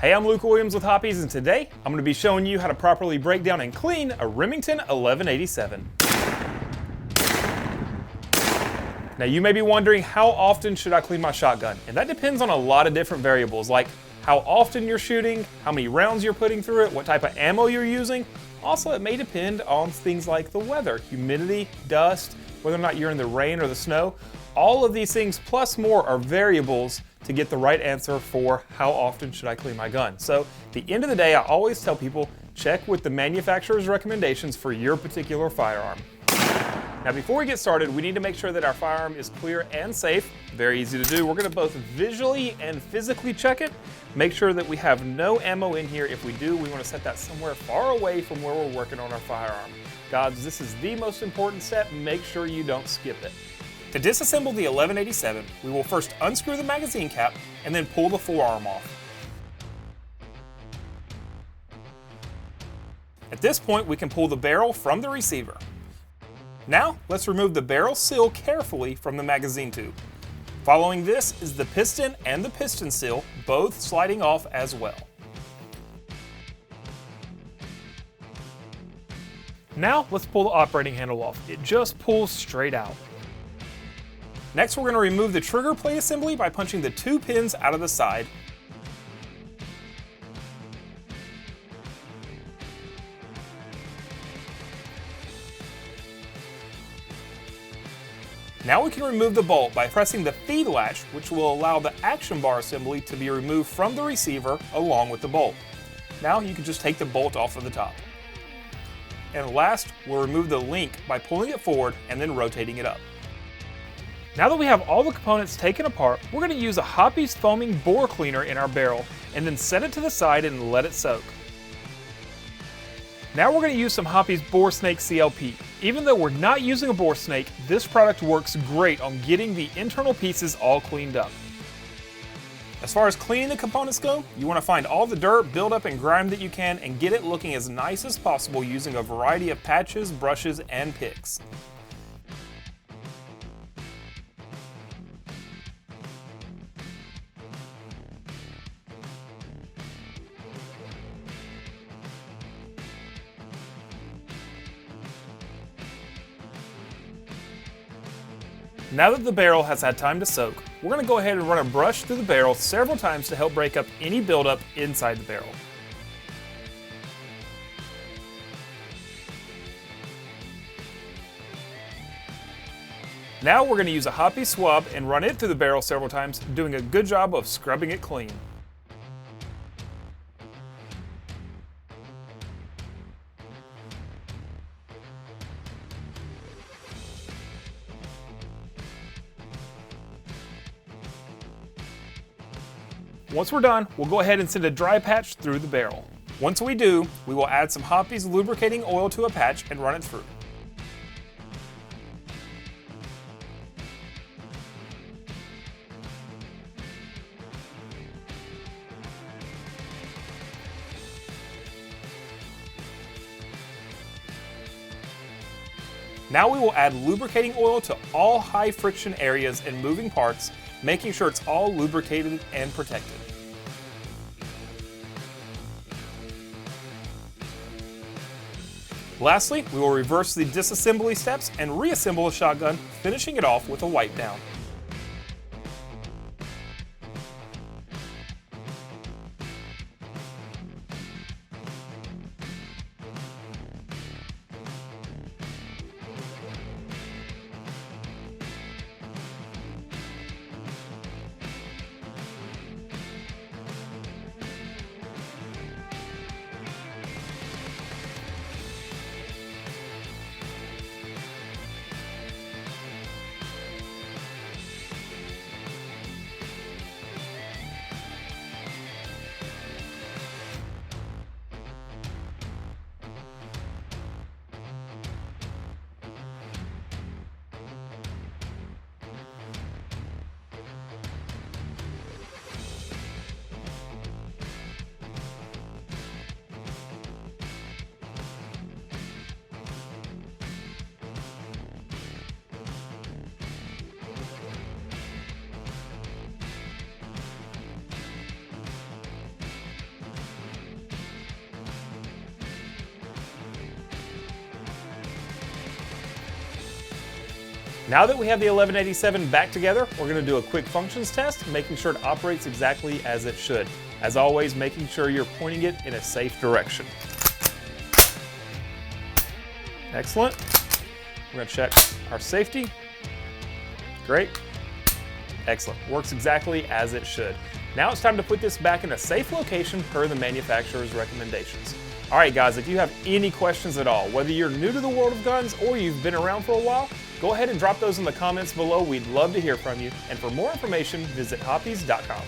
Hey, I'm Luke Williams with Hoppies, and today I'm going to be showing you how to properly break down and clean a Remington 1187. Now you may be wondering, how often should I clean my shotgun? And that depends on a lot of different variables, like how often you're shooting, how many rounds you're putting through it, what type of ammo you're using. Also, it may depend on things like the weather, humidity, dust, whether or not you're in the rain or the snow. All of these things plus more are variables to get the right answer for how often should I clean my gun. So at the end of the day, I always tell people, check with the manufacturer's recommendations for your particular firearm. Now before we get started, we need to make sure that our firearm is clear and safe. Very easy to do. We're going to both visually and physically check it. Make sure that we have no ammo in here. If we do, we want to set that somewhere far away from where we're working on our firearm. Guys, this is the most important step. Make sure you don't skip it. To disassemble the 1187, we will first unscrew the magazine cap and then pull the forearm off. At this point, we can pull the barrel from the receiver. Now, let's remove the barrel seal carefully from the magazine tube. Following this is the piston and the piston seal, both sliding off as well. Now, let's pull the operating handle off. It just pulls straight out. Next, we're going to remove the trigger plate assembly by punching the two pins out of the side. Now we can remove the bolt by pressing the feed latch, which will allow the action bar assembly to be removed from the receiver along with the bolt. Now you can just take the bolt off of the top. And last, we'll remove the link by pulling it forward and then rotating it up. Now that we have all the components taken apart, we're going to use a Hoppies foaming bore cleaner in our barrel and then set it to the side and let it soak. Now we're going to use some Hoppies Bore Snake CLP. Even though we're not using a bore snake, this product works great on getting the internal pieces all cleaned up. As far as cleaning the components go, you want to find all the dirt, buildup, and grime that you can and get it looking as nice as possible using a variety of patches, brushes, and picks. Now that the barrel has had time to soak, we're going to go ahead and run a brush through the barrel several times to help break up any buildup inside the barrel. Now we're going to use a Hoppies swab and run it through the barrel several times, doing a good job of scrubbing it clean. Once we're done, we'll go ahead and send a dry patch through the barrel. Once we do, we will add some Hoppies lubricating oil to a patch and run it through. Now we will add lubricating oil to all high friction areas and moving parts, making sure it's all lubricated and protected. Lastly, we will reverse the disassembly steps and reassemble the shotgun, finishing it off with a wipe down. Now that we have the 1187 back together, we're going to do a quick functions test, making sure it operates exactly as it should. As always, making sure you're pointing it in a safe direction. Excellent. We're going to check our safety. Great. Excellent. Works exactly as it should. Now it's time to put this back in a safe location per the manufacturer's recommendations. All right, guys, if you have any questions at all, whether you're new to the world of guns or you've been around for a while, go ahead and drop those in the comments below. We'd love to hear from you. And for more information, visit hoppies.com.